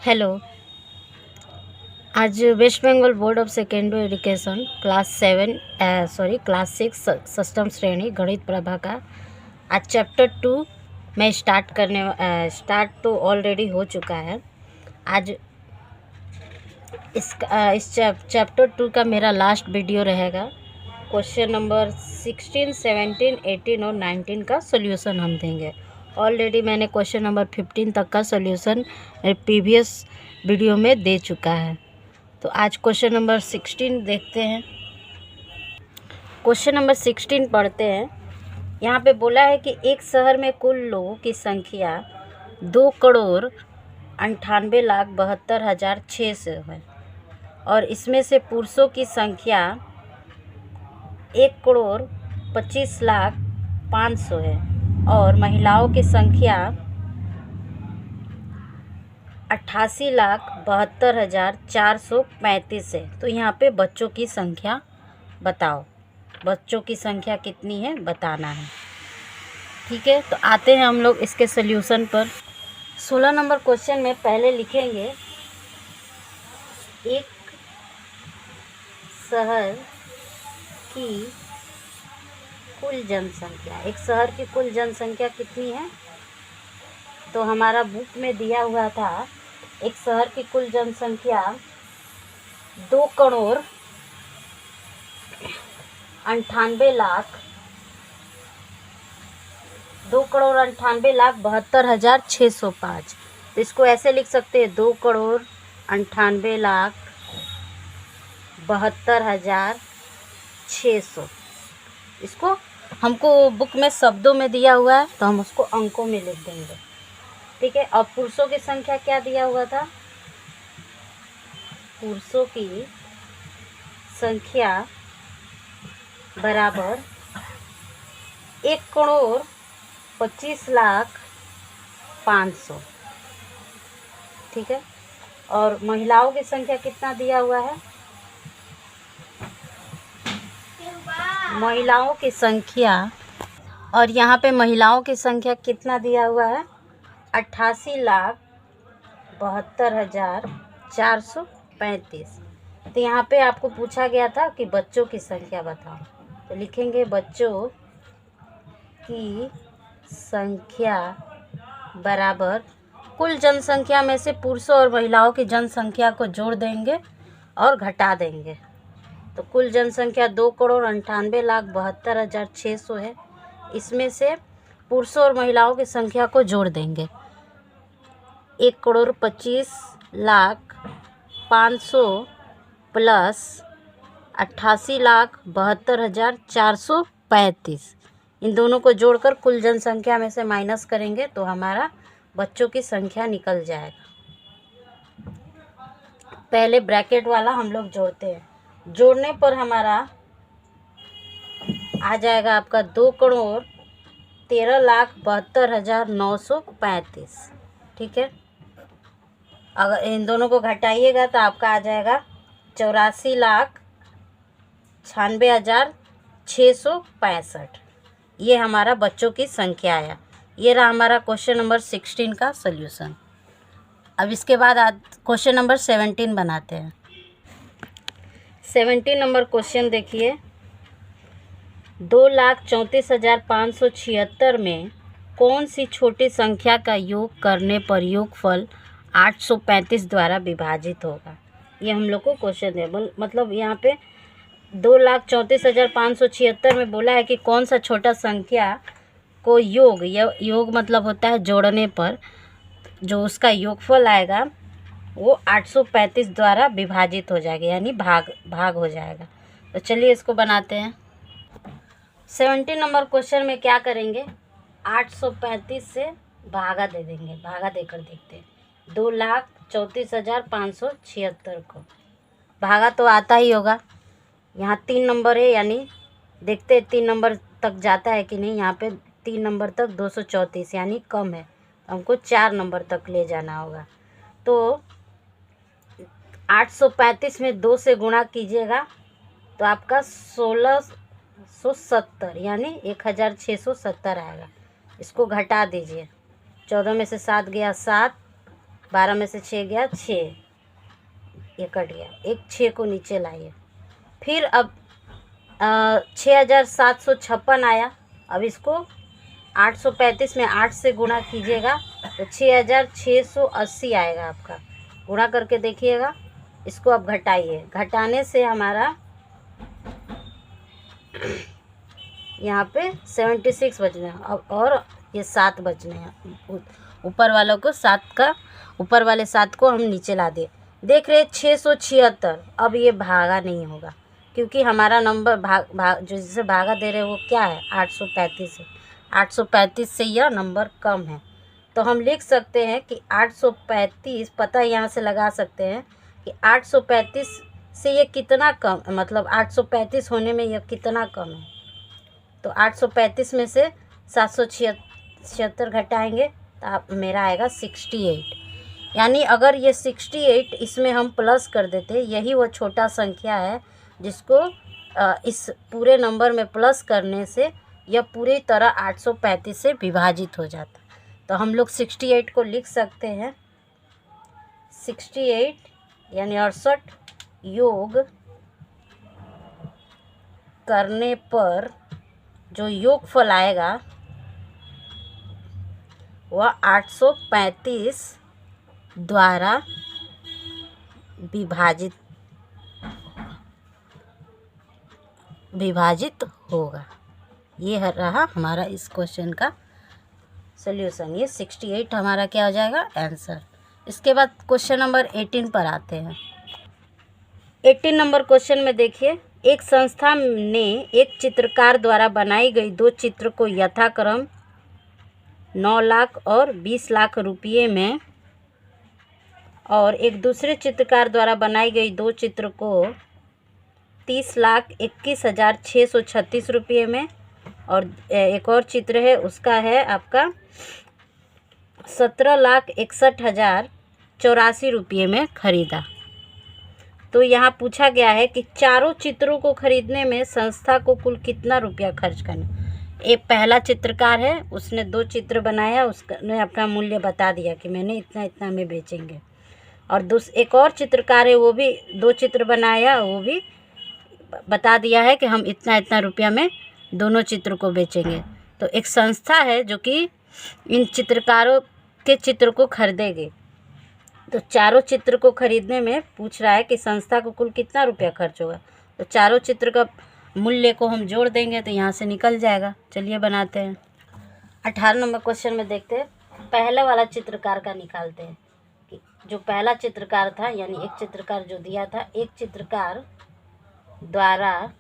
Hello. आज West Bengal board of secondary education class 6 सप्तम श्रेणी गणित प्रभा का आज चैप्टर 2 में स्टार्ट तो ऑलरेडी हो चुका है। आज इस चैप्टर 2 का मेरा लास्ट वीडियो रहेगा। क्वेश्चन नंबर 16, 17, 18 और 19 का सॉल्यूशन हम देंगे। ऑलरेडी मैंने क्वेश्चन नंबर 15 तक का सॉल्यूशन प्रीवियस वीडियो में दे चुका है। तो आज क्वेश्चन नंबर 16 देखते हैं। क्वेश्चन नंबर 16 पढ़ते हैं। यहाँ पे बोला है कि एक शहर में कुल लोगों की संख्या 2,98,72,600 है और इसमें से पुरुषों की संख्या 1,25,05,000 है और महिलाओं की संख्या 88,72,435 है। तो यहाँ पे बच्चों की संख्या बताओ। बच्चों की संख्या कितनी है बताना है। ठीक है, तो आते हैं हम लोग इसके सॉल्यूशन पर। 16 नंबर क्वेश्चन में पहले लिखेंगे एक शहर की कुल जनसंख्या। एक शहर की कुल जनसंख्या कितनी है? तो हमारा बुक में दिया हुआ था एक शहर की कुल जनसंख्या 2,98,72,605। तो इसको ऐसे लिख सकते हैं 2,98,72,600। इसको हमको बुक में शब्दों में दिया हुआ है तो हम उसको अंकों में लिख देंगे। ठीक है। और पुरुषों की संख्या क्या दिया हुआ था? पुरुषों की संख्या बराबर 1,25,05,000। ठीक है। और महिलाओं की संख्या कितना दिया हुआ है? महिलाओं की संख्या, और यहाँ पे महिलाओं की संख्या कितना दिया हुआ है? 88,72,435। तो यहाँ पे आपको पूछा गया था कि बच्चों की संख्या बताओ। तो लिखेंगे बच्चों की संख्या बराबर कुल जनसंख्या में से पुरुषों और महिलाओं की जनसंख्या को जोड़ देंगे और घटा देंगे। तो कुल जनसंख्या 2,98,72,600 है। इसमें से पुरुषों और महिलाओं की संख्या को जोड़ देंगे। 1,25,05,000 प्लस 88,72,435। इन दोनों को जोड़कर कुल जनसंख्या में से माइनस करेंगे तो हमारा बच्चों की संख्या निकल जाएगा। पहले ब्रैकेट वाला हम लोग जोड़ते हैं। जोड़ने पर हमारा आ जाएगा आपका 2,13,72,935। ठीक है। अगर इन दोनों को घटाइएगा तो आपका आ जाएगा 84,96,665। ये हमारा बच्चों की संख्या आया। ये रहा हमारा क्वेश्चन नंबर 16 का सॉल्यूशन। अब इसके बाद क्वेश्चन नंबर 17 बनाते हैं। 17 नंबर क्वेश्चन देखिए। 2,34,576 में कौन सी छोटी संख्या का योग करने पर योगफल 835 द्वारा विभाजित होगा? ये हम लोग को क्वेश्चन है। मतलब यहाँ पे 2,34,576 में बोला है कि कौन सा छोटा संख्या को योग मतलब होता है जोड़ने पर जो उसका योगफल आएगा वो 835 द्वारा विभाजित हो जाएगा, यानी भाग हो जाएगा। तो चलिए इसको बनाते हैं। 17 नंबर क्वेश्चन में क्या करेंगे? 835 से भागा दे देंगे। भागा देकर देखते हैं। 2,34,576 को भागा तो आता ही होगा। यहाँ 3 नंबर है, यानी देखते हैं 3 नंबर तक जाता है कि नहीं। यहाँ पे 3 नंबर तक 234 यानी कम है, हमको 4 नंबर तक ले जाना होगा। तो 835 में 2 से गुणा कीजिएगा तो आपका 1670 यानी 1670 आएगा। इसको घटा दीजिए। 14 में से 7 गया 7 12 में से 6 गया 6, ये कट गया, एक 6 को नीचे लाइए। फिर अब 6756 आया। अब इसको 835 में 8 से गुणा कीजिएगा तो 6680 आएगा आपका। गुणा करके देखिएगा, इसको अब घटाइए। घटाने से हमारा यहाँ पे 76 बचने हैं अब, और ये 7 बचने हैं। ऊपर वालों को 7 का, ऊपर वाले 7 को हम नीचे ला दिए। देख रहे 676। अब ये भागा नहीं होगा क्योंकि हमारा नंबर भाग जो जिसे भागा दे रहे हैं वो क्या है, 835 है। 835 से यह नंबर कम है, तो हम लिख सकते हैं कि 835, पता यहाँ से लगा सकते हैं कि 835 से ये कितना कम, मतलब 835 होने में यह कितना कम है। तो 835 में से 776 घटाएंगे तो आप मेरा आएगा 68। यानी अगर ये 68 इसमें हम प्लस कर देते, यही वो छोटा संख्या है जिसको इस पूरे नंबर में प्लस करने से यह पूरी तरह 835 से विभाजित हो जाता। तो हम लोग 68 को लिख सकते हैं 68 यानी 68 योग करने पर जो योगफल आएगा वह 835 द्वारा विभाजित होगा। ये रहा हमारा इस क्वेश्चन का सॉल्यूशन। ये 68 हमारा क्या हो जाएगा, आंसर। इसके बाद क्वेश्चन नंबर 18 पर आते हैं। 18 नंबर क्वेश्चन में देखिए, एक संस्था ने एक चित्रकार द्वारा बनाई गई 2 चित्र को यथाक्रम 9 लाख और 20 लाख रुपये में, और एक दूसरे चित्रकार द्वारा बनाई गई 2 चित्र को 30,21,636 रुपये में, और एक और चित्र है उसका है आपका 17,61,084 रुपये में खरीदा। तो यहाँ पूछा गया है कि चारों चित्रों को खरीदने में संस्था को कुल कितना रुपया खर्च करना। एक पहला चित्रकार है, उसने 2 चित्र बनाया, उसने अपना मूल्य बता दिया कि मैंने इतना इतना में बेचेंगे। और एक और चित्रकार है, वो भी 2 चित्र बनाया, वो भी बता दिया है कि हम इतना इतना रुपया में दोनों चित्र को बेचेंगे। तो एक संस्था है जो कि इन चित्रकारों के चित्र को खरीदेगी। तो चारों चित्र को खरीदने में पूछ रहा है कि संस्था को कुल कितना रुपया खर्च होगा। तो चारों चित्र का मूल्य को हम जोड़ देंगे तो यहाँ से निकल जाएगा। चलिए बनाते हैं। 18 नंबर क्वेश्चन में देखते हैं, पहले वाला चित्रकार का निकालते हैं कि जो पहला चित्रकार था, यानी एक चित्रकार जो दिया था, एक चित्रकार द्वारा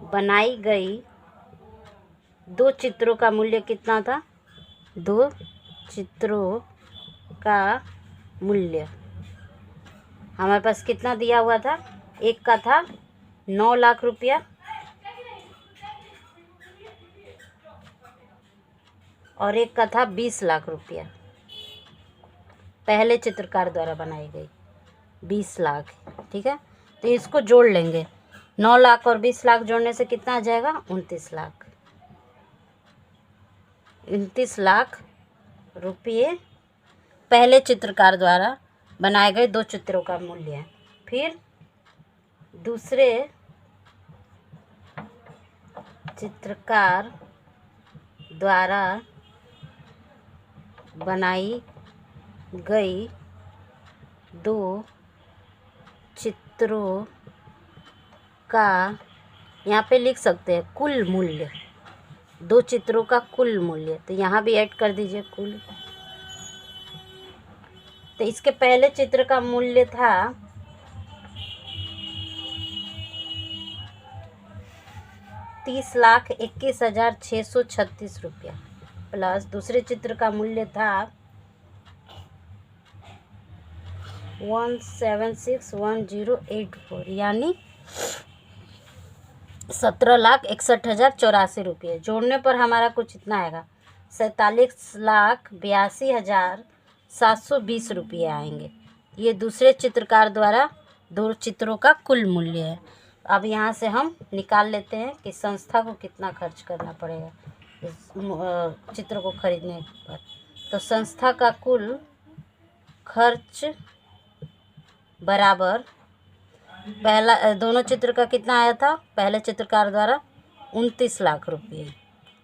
बनाई गई 2 चित्रों का मूल्य कितना था। 2 चित्रों का मूल्य हमारे पास कितना दिया हुआ था, एक का था 9 लाख रुपया और एक का था 20 लाख रुपया। पहले चित्रकार द्वारा बनाई गई 20 लाख, ठीक है। तो इसको जोड़ लेंगे, 9 लाख और 20 लाख जोड़ने से कितना आ जाएगा, 29 लाख। 29 लाख रुपये पहले चित्रकार द्वारा बनाए गए 2 चित्रों का मूल्य है। फिर दूसरे चित्रकार द्वारा बनाई गई 2 चित्रों का, यहाँ पे लिख सकते हैं कुल मूल्य, 2 चित्रों का कुल मूल्य। तो यहाँ भी ऐड कर दीजिए कुल। तो इसके पहले चित्र का मूल्य था 30,21,636 रुपया, प्लस दूसरे चित्र का मूल्य था 1761084, यानी 17,61,084 रुपये। जोड़ने पर हमारा कुछ इतना आएगा, 47,82,720 रुपये आएंगे। ये दूसरे चित्रकार द्वारा 2 चित्रों का कुल मूल्य है। अब यहाँ से हम निकाल लेते हैं कि संस्था को कितना खर्च करना पड़ेगा इस चित्र को खरीदने पर। तो संस्था का कुल खर्च बराबर, पहला दोनों चित्र का कितना आया था, पहले चित्रकार द्वारा 29 लाख रुपये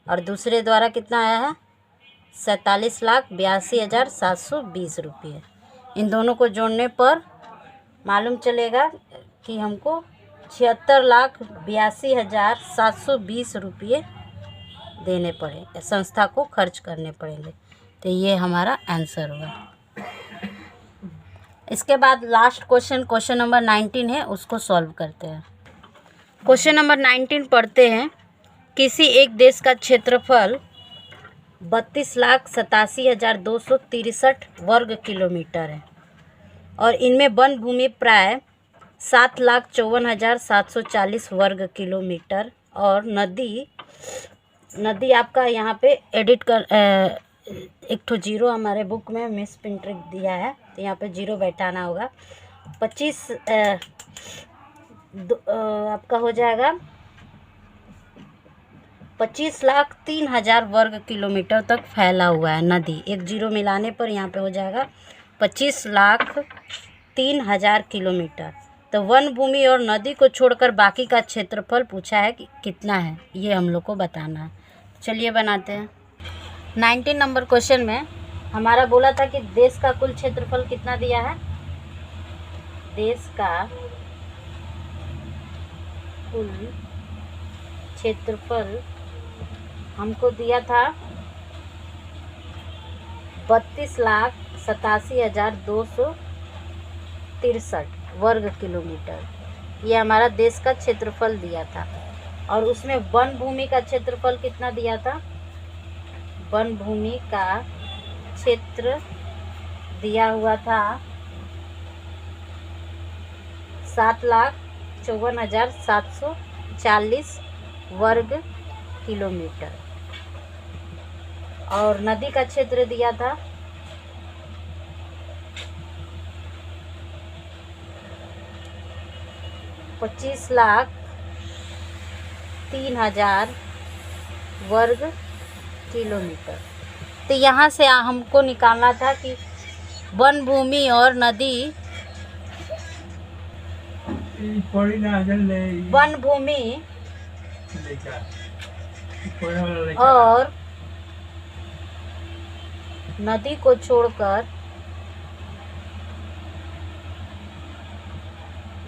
और दूसरे द्वारा कितना आया है 47,82,720 रुपये। इन दोनों को जोड़ने पर मालूम चलेगा कि हमको 76,82,720 रुपये देने पड़े, संस्था को खर्च करने पड़ेंगे। तो ये हमारा आंसर होगा। इसके बाद लास्ट क्वेश्चन नंबर 19 है, उसको सॉल्व करते हैं। क्वेश्चन नंबर 19 पढ़ते हैं। किसी एक देश का क्षेत्रफल 32,87,263 वर्ग किलोमीटर है और इनमें वन भूमि प्राय 7,54,740 वर्ग किलोमीटर और नदी आपका यहाँ पे एडिट कर एक ठो जीरो हमारे बुक में मिस प्रिंट दिया है, तो यहाँ पे जीरो बैठाना होगा। 25 आपका हो जाएगा 25,03,000 वर्ग किलोमीटर तक फैला हुआ है नदी। एक जीरो मिलाने पर यहाँ पे हो जाएगा 25,03,000 किलोमीटर। तो वन भूमि और नदी को छोड़कर बाकी का क्षेत्रफल पूछा है कि कितना है, ये हम लोग को बताना है। चलिए बनाते हैं। 19 नंबर क्वेश्चन में हमारा बोला था कि देश का कुल क्षेत्रफल कितना दिया है, देश का कुल क्षेत्रफल हमको दिया था 32,87,263 वर्ग किलोमीटर। ये हमारा देश का क्षेत्रफल दिया था और उसमें वन भूमि का क्षेत्रफल कितना दिया था, वन भूमि का क्षेत्र दिया हुआ था 7,54,740 वर्ग किलोमीटर और नदी का क्षेत्र दिया था 25,03,000 वर्ग किलोमीटर। तो यहाँ से हमको निकालना था कि वन भूमि और नदी, वन भूमि और नदी को छोड़कर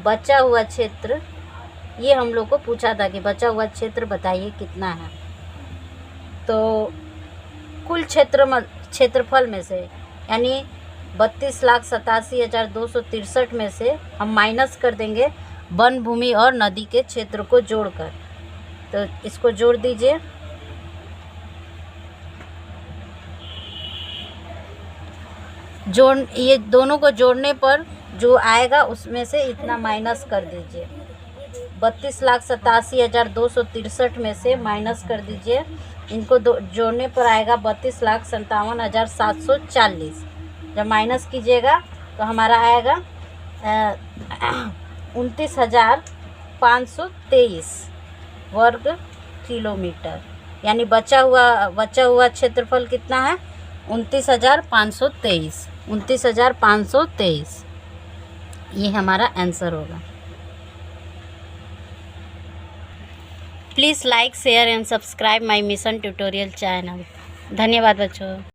बचा हुआ क्षेत्र, ये हम लोग को पूछा था कि बचा हुआ क्षेत्र बताइए कितना है। तो कुल क्षेत्रफल में से यानी 32,87,263 में से हम माइनस कर देंगे वन भूमि और नदी के क्षेत्र को जोड़कर। तो इसको जोड़ दीजिए, ये दोनों को जोड़ने पर जो आएगा उसमें से इतना माइनस कर दीजिए। 32,87,263 में से माइनस कर दीजिए, इनको जोड़ने पर आएगा 32,57,740। जब माइनस कीजिएगा तो हमारा आएगा 29,523 वर्ग किलोमीटर। यानी बचा हुआ क्षेत्रफल कितना है 29,523, 29,523। ये हमारा आंसर होगा। Please like, share and subscribe my mission tutorial channel. धन्यवाद बच्चों।